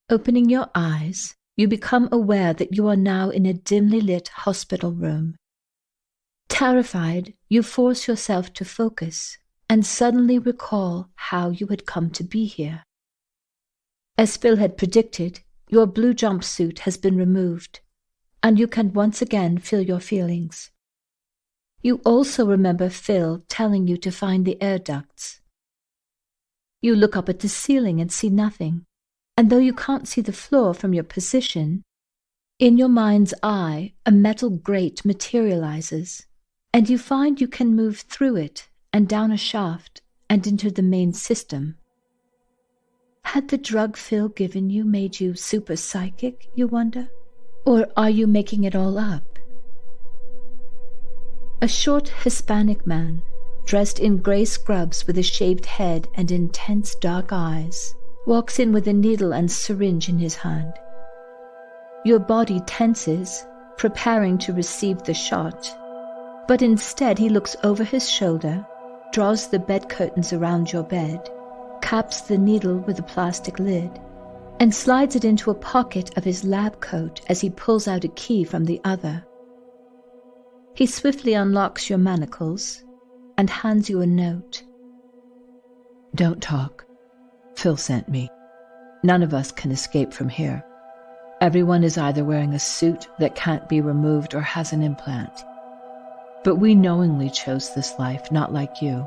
Opening your eyes, you become aware that you are now in a dimly lit hospital room. Terrified, you force yourself to focus and suddenly recall how you had come to be here. As Phil had predicted, your blue jumpsuit has been removed, and you can once again feel your feelings. You also remember Phil telling you to find the air ducts. You look up at the ceiling and see nothing, and though you can't see the floor from your position, in your mind's eye a metal grate materializes, and you find you can move through it and down a shaft and into the main system. Had the drug Phil given you made you super psychic, you wonder? Or are you making it all up? A short Hispanic man, dressed in grey scrubs with a shaved head and intense dark eyes, walks in with a needle and syringe in his hand. Your body tenses, preparing to receive the shot, but instead he looks over his shoulder, draws the bed curtains around your bed, caps the needle with a plastic lid, and slides it into a pocket of his lab coat as he pulls out a key from the other. He swiftly unlocks your manacles and hands you a note. Don't talk. Phil sent me. None of us can escape from here. Everyone is either wearing a suit that can't be removed or has an implant. But we knowingly chose this life, not like you.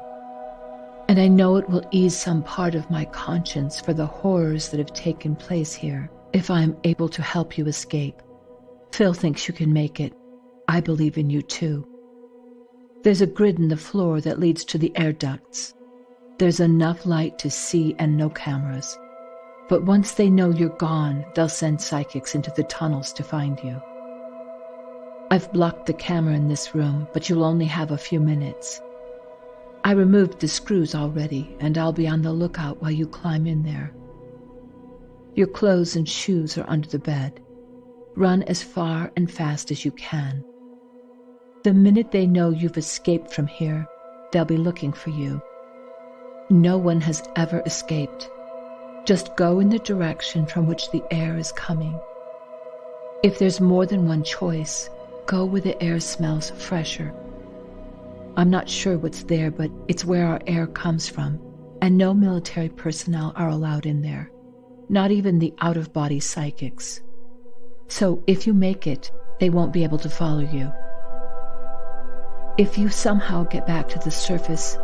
And I know it will ease some part of my conscience for the horrors that have taken place here, if I am able to help you escape. Phil thinks you can make it. I believe in you too. There's a grid in the floor that leads to the air ducts. There's enough light to see and no cameras. But once they know you're gone, they'll send psychics into the tunnels to find you. I've blocked the camera in this room, but you'll only have a few minutes. I removed the screws already, and I'll be on the lookout while you climb in there. Your clothes and shoes are under the bed. Run as far and fast as you can. The minute they know you've escaped from here, they'll be looking for you. No one has ever escaped. Just go in the direction from which the air is coming. If there's more than one choice, go where the air smells fresher. I'm not sure what's there, but it's where our air comes from, and no military personnel are allowed in there, not even the out-of-body psychics. So if you make it, they won't be able to follow you. If you somehow get back to the surface,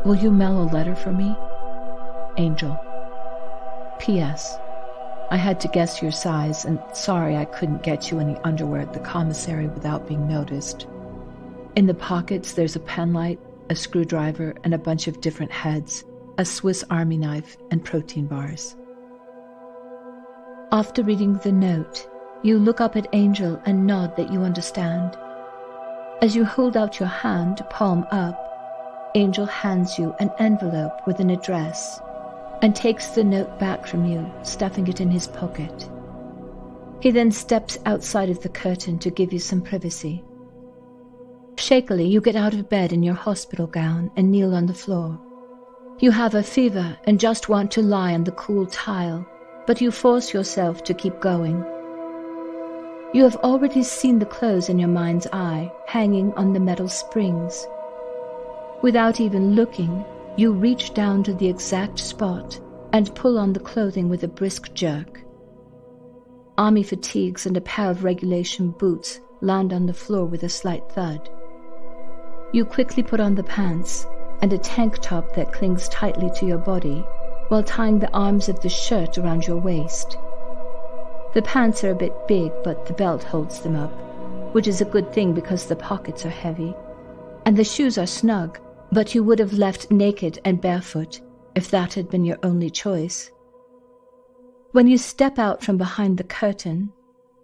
will you mail a letter for me? Angel. P.S. I had to guess your size, and sorry I couldn't get you any underwear at the commissary without being noticed. In the pockets there's a penlight, a screwdriver, and a bunch of different heads, a Swiss Army knife, and protein bars. After reading the note, you look up at Angel and nod that you understand. As you hold out your hand, palm up, Angel hands you an envelope with an address and takes the note back from you, stuffing it in his pocket. He then steps outside of the curtain to give you some privacy. Shakily, you get out of bed in your hospital gown and kneel on the floor. You have a fever and just want to lie on the cool tile, but you force yourself to keep going. You have already seen the clothes in your mind's eye, hanging on the metal springs. Without even looking, you reach down to the exact spot and pull on the clothing with a brisk jerk. Army fatigues and a pair of regulation boots land on the floor with a slight thud. You quickly put on the pants and a tank top that clings tightly to your body while tying the arms of the shirt around your waist. The pants are a bit big, but the belt holds them up, which is a good thing because the pockets are heavy. And the shoes are snug, but you would have left naked and barefoot if that had been your only choice. When you step out from behind the curtain,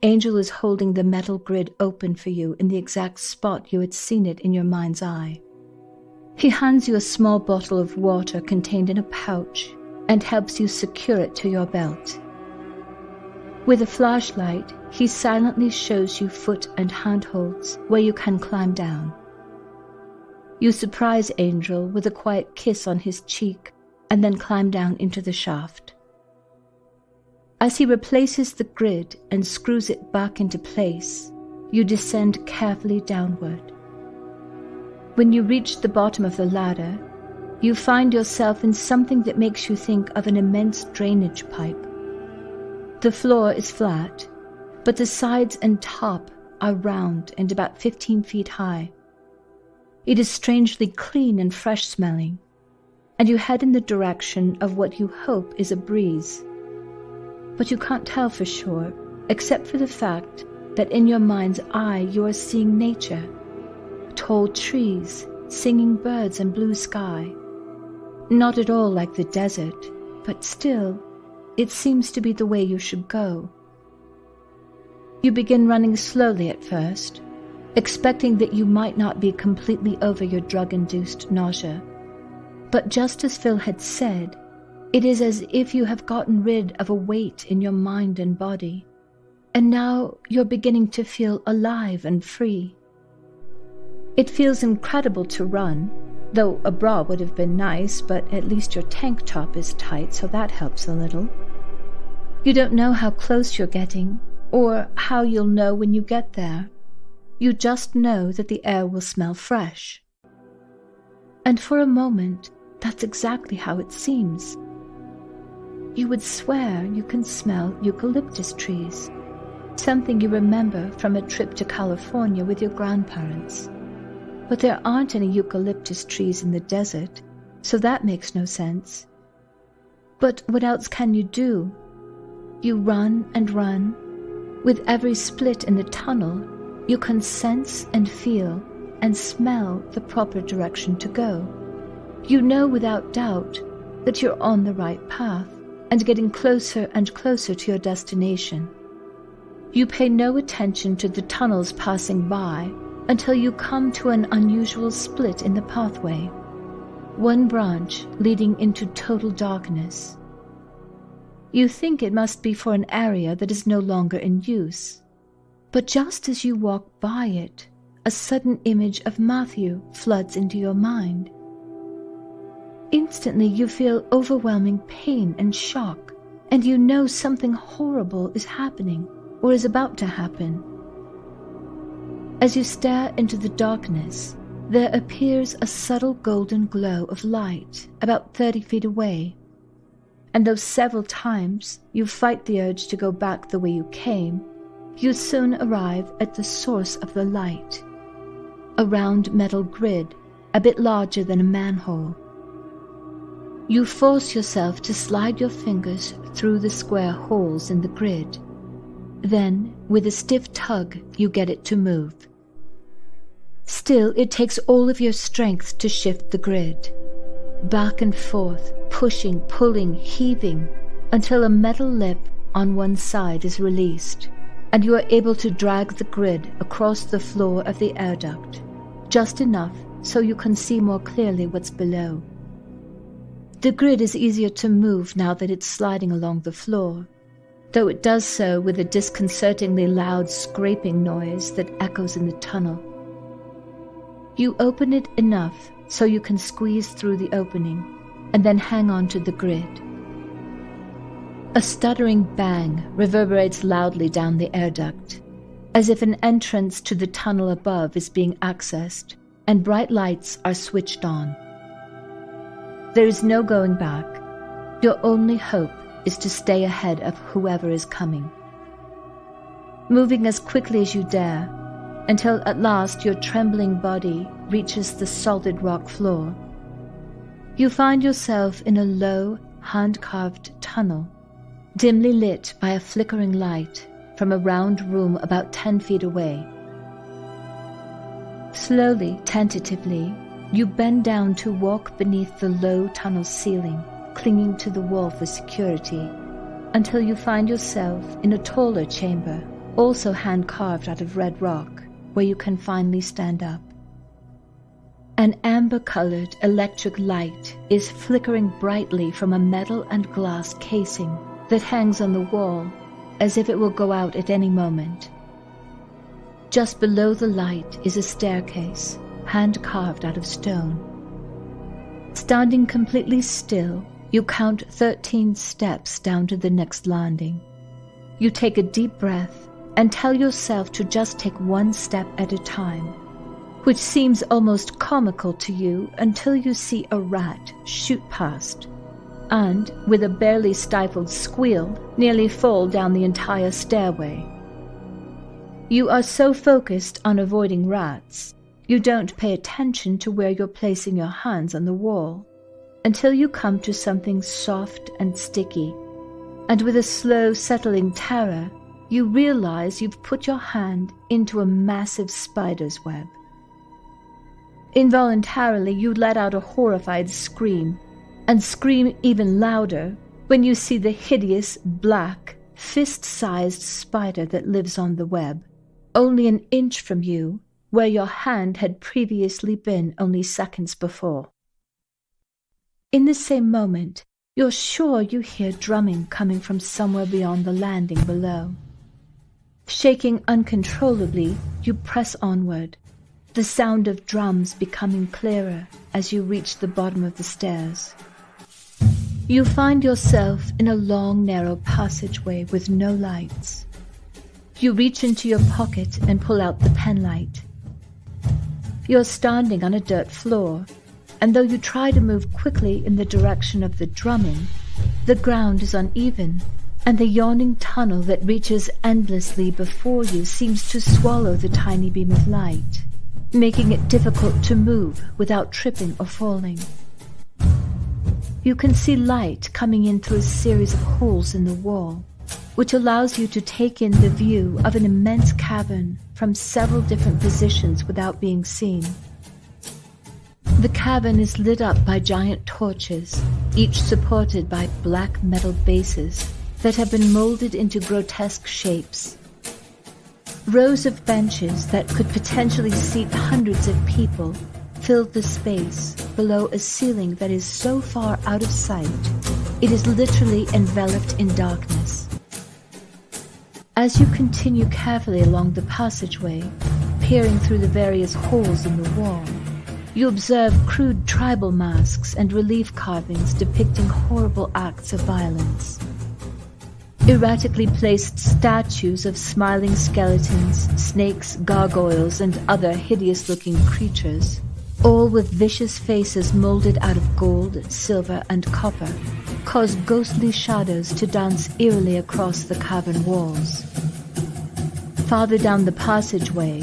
Angel is holding the metal grid open for you in the exact spot you had seen it in your mind's eye. He hands you a small bottle of water contained in a pouch and helps you secure it to your belt. With a flashlight, he silently shows you foot and handholds where you can climb down. You surprise Angel with a quiet kiss on his cheek and then climb down into the shaft. As he replaces the grid and screws it back into place, you descend carefully downward. When you reach the bottom of the ladder, you find yourself in something that makes you think of an immense drainage pipe. The floor is flat, but the sides and top are round and about 15 feet high. It is strangely clean and fresh-smelling, and you head in the direction of what you hope is a breeze. But you can't tell for sure, except for the fact that in your mind's eye you are seeing nature. Tall trees, singing birds and blue sky. Not at all like the desert, but still, it seems to be the way you should go. You begin running slowly at first, expecting that you might not be completely over your drug-induced nausea. But just as Phil had said, it is as if you have gotten rid of a weight in your mind and body, and now you're beginning to feel alive and free. It feels incredible to run, though a bra would have been nice, but at least your tank top is tight, so that helps a little. You don't know how close you're getting, or how you'll know when you get there. You just know that the air will smell fresh. And for a moment, that's exactly how it seems. You would swear you can smell eucalyptus trees, something you remember from a trip to California with your grandparents. But there aren't any eucalyptus trees in the desert, so that makes no sense. But what else can you do? You run and run. With every split in the tunnel, you can sense and feel and smell the proper direction to go. You know without doubt that you're on the right path and getting closer and closer to your destination. You pay no attention to the tunnels passing by until you come to an unusual split in the pathway, one branch leading into total darkness. You think it must be for an area that is no longer in use, but just as you walk by it, a sudden image of Matthew floods into your mind. Instantly you feel overwhelming pain and shock, and you know something horrible is happening or is about to happen. As you stare into the darkness, there appears a subtle golden glow of light about 30 feet away, and though several times you fight the urge to go back the way you came, you soon arrive at the source of the light, a round metal grid a bit larger than a manhole. You force yourself to slide your fingers through the square holes in the grid. Then, with a stiff tug, you get it to move. Still, it takes all of your strength to shift the grid. Back and forth, pushing, pulling, heaving, until a metal lip on one side is released, and you are able to drag the grid across the floor of the air duct, just enough so you can see more clearly what's below. The grid is easier to move now that it's sliding along the floor, though it does so with a disconcertingly loud scraping noise that echoes in the tunnel. You open it enough so you can squeeze through the opening, and then hang on to the grid. A stuttering bang reverberates loudly down the air duct, as if an entrance to the tunnel above is being accessed, and bright lights are switched on. There is no going back. Your only hope is to stay ahead of whoever is coming. Moving as quickly as you dare, until at last your trembling body reaches the solid rock floor. You find yourself in a low, hand-carved tunnel, dimly lit by a flickering light from a round room about 10 feet away. Slowly, tentatively, you bend down to walk beneath the low tunnel ceiling, clinging to the wall for security, until you find yourself in a taller chamber, also hand-carved out of red rock, where you can finally stand up. An amber-colored electric light is flickering brightly from a metal and glass casing that hangs on the wall, as if it will go out at any moment. Just below the light is a staircase, hand-carved out of stone. Standing completely still, you count 13 steps down to the next landing, You take a deep breath and tell yourself to just take one step at a time, which seems almost comical to you until you see a rat shoot past and, with a barely stifled squeal, nearly fall down the entire stairway. You are so focused on avoiding rats, you don't pay attention to where you're placing your hands on the wall until you come to something soft and sticky, and with a slow settling terror, you realize you've put your hand into a massive spider's web. Involuntarily, you let out a horrified scream, and scream even louder when you see the hideous, black, fist-sized spider that lives on the web, only an inch from you, where your hand had previously been only seconds before. In the same moment, you're sure you hear drumming coming from somewhere beyond the landing below. Shaking uncontrollably, you press onward, the sound of drums becoming clearer as you reach the bottom of the stairs. You find yourself in a long, narrow passageway with no lights. You reach into your pocket and pull out the penlight. You're standing on a dirt floor, and though you try to move quickly in the direction of the drumming, the ground is uneven, and the yawning tunnel that reaches endlessly before you seems to swallow the tiny beam of light, making it difficult to move without tripping or falling. You can see light coming in through a series of holes in the wall, which allows you to take in the view of an immense cavern from several different positions without being seen. The cavern is lit up by giant torches, each supported by black metal bases that have been molded into grotesque shapes. Rows of benches that could potentially seat hundreds of people fill the space below a ceiling that is so far out of sight, it is literally enveloped in darkness. As you continue carefully along the passageway, peering through the various holes in the wall, you observe crude tribal masks and relief carvings depicting horrible acts of violence. Erratically placed statues of smiling skeletons, snakes, gargoyles, and other hideous-looking creatures, all with vicious faces molded out of gold, silver, and copper, cause ghostly shadows to dance eerily across the cavern walls. Farther down the passageway,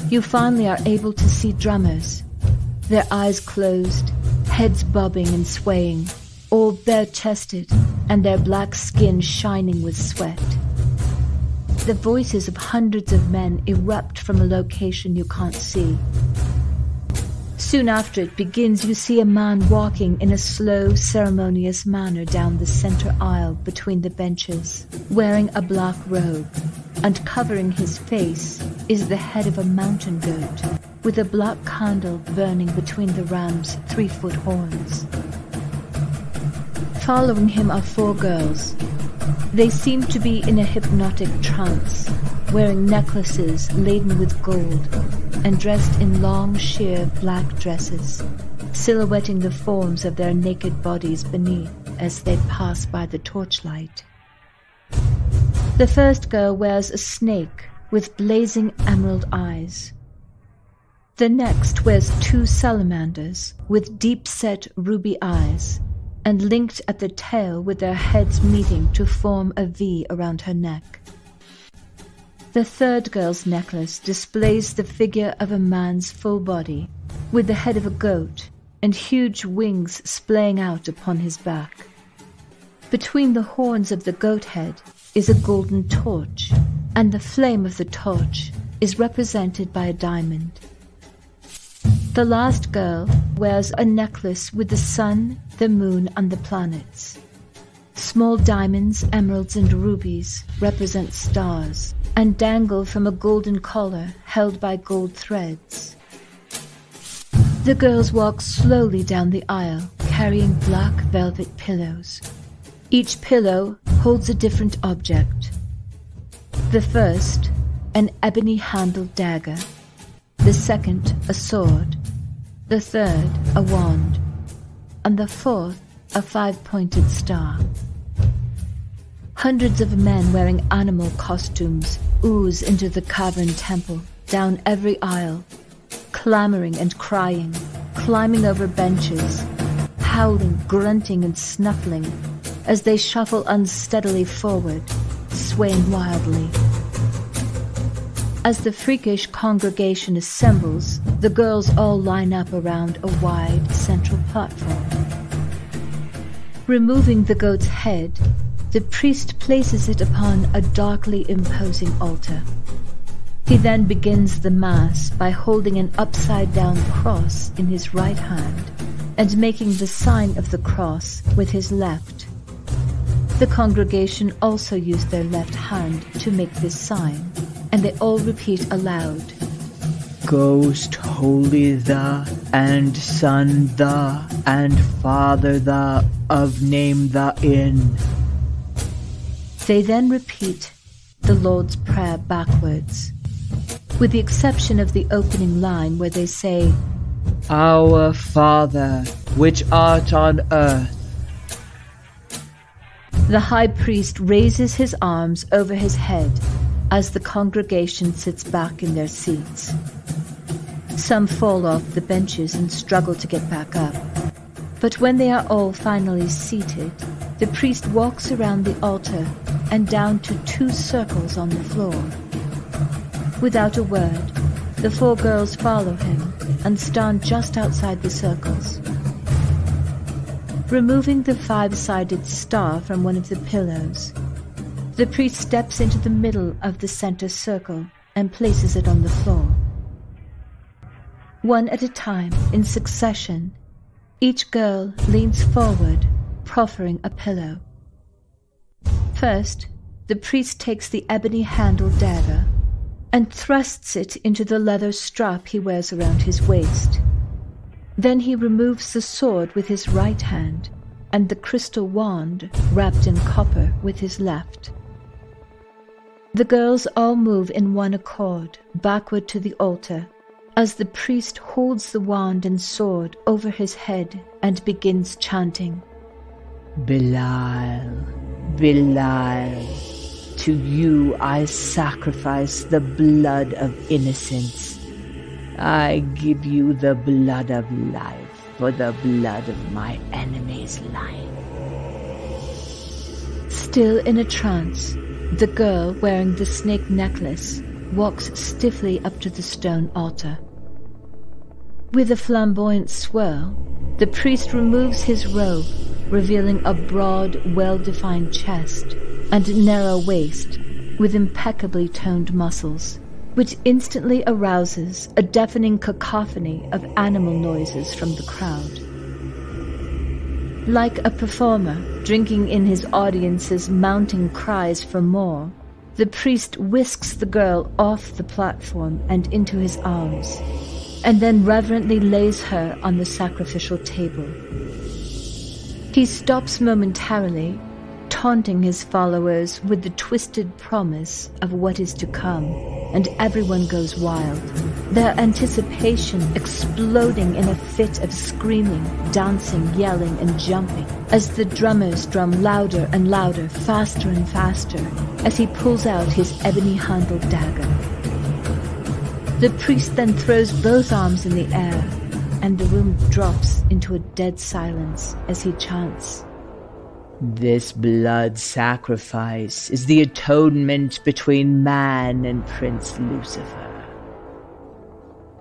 you finally are able to see drummers, their eyes closed, heads bobbing and swaying, all bare-chested, and their black skin shining with sweat. The voices of hundreds of men erupt from a location you can't see. Soon after it begins, you see a man walking in a slow, ceremonious manner down the center aisle between the benches, wearing a black robe, and covering his face is the head of a mountain goat, with a black candle burning between the ram's 3-foot horns. Following him are 4 girls. They seem to be in a hypnotic trance, wearing necklaces laden with gold, and dressed in long, sheer black dresses, silhouetting the forms of their naked bodies beneath as they pass by the torchlight. The first girl wears a snake with blazing emerald eyes. The next wears 2 salamanders with deep-set ruby eyes, and linked at the tail with their heads meeting to form a V around her neck. The third girl's necklace displays the figure of a man's full body, with the head of a goat and huge wings splaying out upon his back. Between the horns of the goat head is a golden torch, and the flame of the torch is represented by a diamond. The last girl wears a necklace with the sun, the moon, and the planets. Small diamonds, emeralds, and rubies represent stars and dangle from a golden collar held by gold threads. The girls walk slowly down the aisle, carrying black velvet pillows. Each pillow holds a different object. The first, an ebony-handled dagger. The second, a sword. The third, a wand. And the fourth, a 5-pointed star. Hundreds of men wearing animal costumes ooze into the cavern temple, down every aisle, clamoring and crying, climbing over benches, howling, grunting and snuffling as they shuffle unsteadily forward, swaying wildly. As the freakish congregation assembles, the girls all line up around a wide central platform. Removing the goat's head, the priest places it upon a darkly imposing altar. He then begins the Mass by holding an upside-down cross in his right hand and making the sign of the cross with his left. The congregation also use their left hand to make this sign, and they all repeat aloud, Ghost holy the, and Son the, and Father the, of name the in. They then repeat the Lord's Prayer backwards, with the exception of the opening line where they say, Our Father, which art on earth. The high priest raises his arms over his head as the congregation sits back in their seats. Some fall off the benches and struggle to get back up. But when they are all finally seated, the priest walks around the altar and down to 2 circles on the floor. Without a word, the 4 girls follow him and stand just outside the circles. Removing the 5-sided star from one of the pillows, the priest steps into the middle of the center circle and places it on the floor. One at a time, in succession, each girl leans forward, proffering a pillow. First, the priest takes the ebony-handled dagger and thrusts it into the leather strap he wears around his waist. Then he removes the sword with his right hand and the crystal wand wrapped in copper with his left. The girls all move in one accord backward to the altar as the priest holds the wand and sword over his head and begins chanting, Belial, Belial, to you I sacrifice the blood of innocence. I give you the blood of life for the blood of my enemy's life. Still in a trance, the girl wearing the snake necklace walks stiffly up to the stone altar. With a flamboyant swirl, the priest removes his robe, revealing a broad, well-defined chest and narrow waist with impeccably toned muscles, which instantly arouses a deafening cacophony of animal noises from the crowd. Like a performer drinking in his audience's mounting cries for more, the priest whisks the girl off the platform and into his arms, and then reverently lays her on the sacrificial table. He stops momentarily, taunting his followers with the twisted promise of what is to come, and everyone goes wild, their anticipation exploding in a fit of screaming, dancing, yelling, and jumping, as the drummers drum louder and louder, faster and faster, as he pulls out his ebony-handled dagger. The priest then throws both arms in the air, and the room drops into a dead silence as he chants, This blood sacrifice is the atonement between man and Prince Lucifer.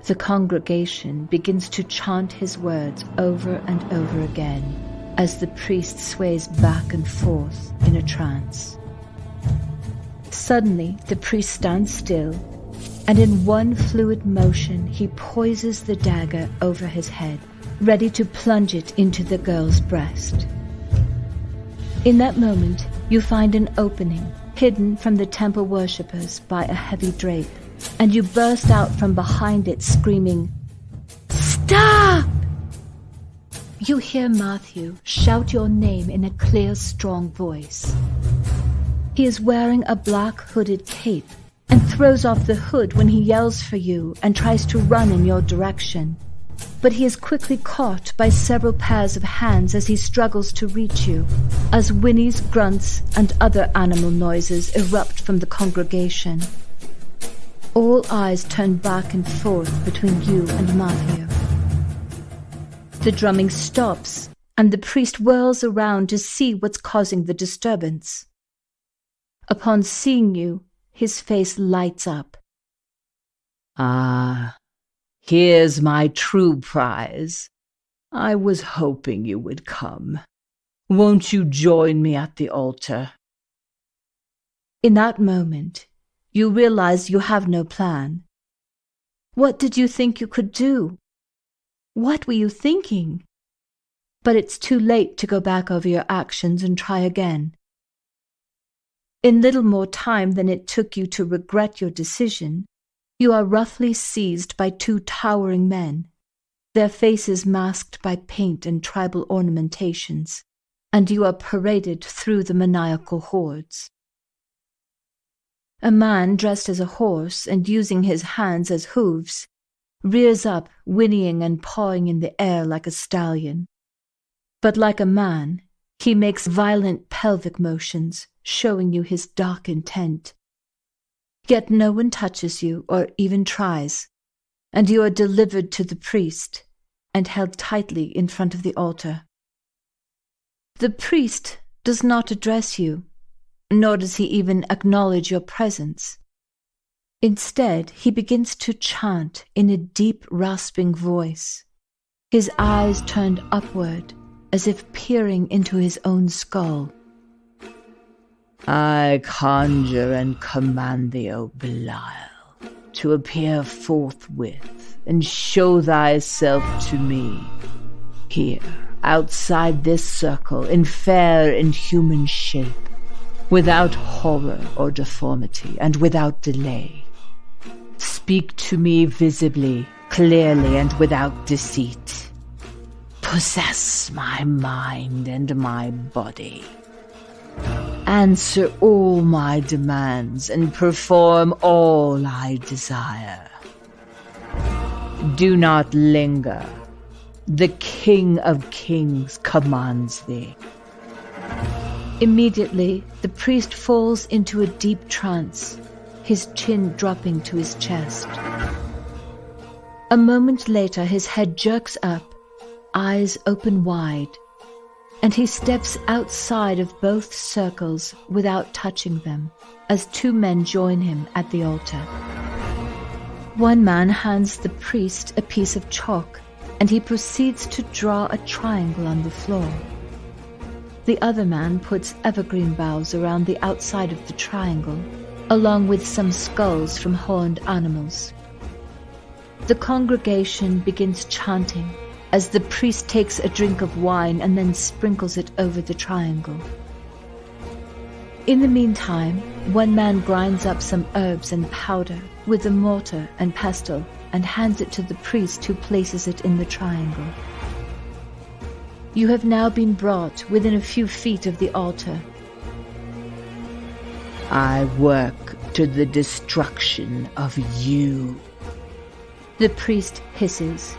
The congregation begins to chant his words over and over again as the priest sways back and forth in a trance. Suddenly, the priest stands still, and in one fluid motion he poises the dagger over his head, ready to plunge it into the girl's breast. In that moment, you find an opening, hidden from the temple worshippers by a heavy drape, and you burst out from behind it screaming, "Stop!" You hear Matthew shout your name in a clear, strong voice. He is wearing a black hooded cape and throws off the hood when he yells for you and tries to run in your direction. but he is quickly caught by several pairs of hands as he struggles to reach you, as whinnies, grunts, and other animal noises erupt from the congregation. All eyes turn back and forth between you and Matthew. The drumming stops, and the priest whirls around to see what's causing the disturbance. Upon seeing you, his face lights up. "Ah, here's my true prize. I was hoping you would come. Won't you join me at the altar?" In that moment, you realize you have no plan. What did you think you could do? What were you thinking? But it's too late to go back over your actions and try again. In little more time than it took you to regret your decision, you are roughly seized by two towering men, their faces masked by paint and tribal ornamentations, and you are paraded through the maniacal hordes. A man dressed as a horse and using his hands as hooves rears up, whinnying and pawing in the air like a stallion. But like a man, he makes violent pelvic motions, showing you his dark intent. Yet no one touches you or even tries, and you are delivered to the priest and held tightly in front of the altar. The priest does not address you, nor does he even acknowledge your presence. Instead, he begins to chant in a deep, rasping voice, his eyes turned upward as if peering into his own skull. "I conjure and command thee, O Belial, to appear forthwith and show thyself to me, here, outside this circle, in fair and human shape, without horror or deformity, and without delay. Speak to me visibly, clearly, and without deceit. Possess my mind and my body. Answer all my demands and perform all I desire. Do not linger. The King of Kings commands thee." Immediately, the priest falls into a deep trance, his chin dropping to his chest. A moment later, his head jerks up, eyes open wide, and he steps outside of both circles without touching them, as two men join him at the altar. One man hands the priest a piece of chalk, and he proceeds to draw a triangle on the floor. The other man puts evergreen boughs around the outside of the triangle, along with some skulls from horned animals. The congregation begins chanting as the priest takes a drink of wine and then sprinkles it over the triangle. In the meantime, one man grinds up some herbs and powder with a mortar and pestle and hands it to the priest, who places it in the triangle. You have now been brought within a few feet of the altar. "I work to the destruction of you," The priest hisses,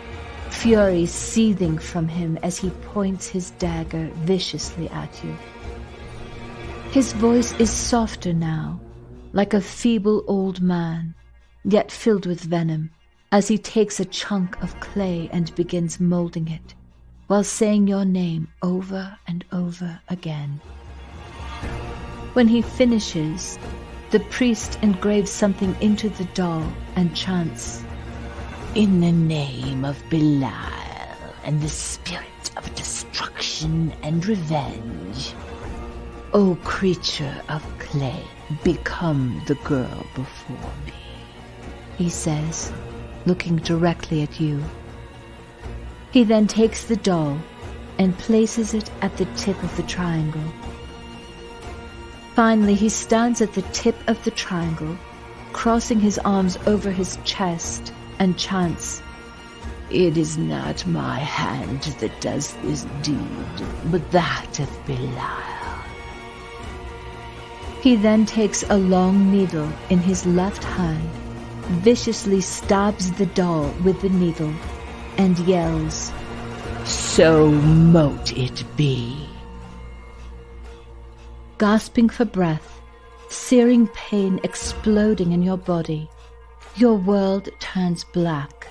fury seething from him as he points his dagger viciously at you. His voice is softer now, like a feeble old man, yet filled with venom, as he takes a chunk of clay and begins molding it, while saying your name over and over again. When he finishes, the priest engraves something into the doll and chants, "In the name of Belial and the spirit of destruction and revenge, O creature of clay, become the girl before me," he says, looking directly at you. He then takes the doll and places it at the tip of the triangle. Finally, he stands at the tip of the triangle, crossing his arms over his chest, and chants, "It is not my hand that does this deed, but that of Belial." He then takes a long needle in his left hand, viciously stabs the doll with the needle, and yells, "So mote it be." Gasping for breath, searing pain exploding in your body, your world turns black.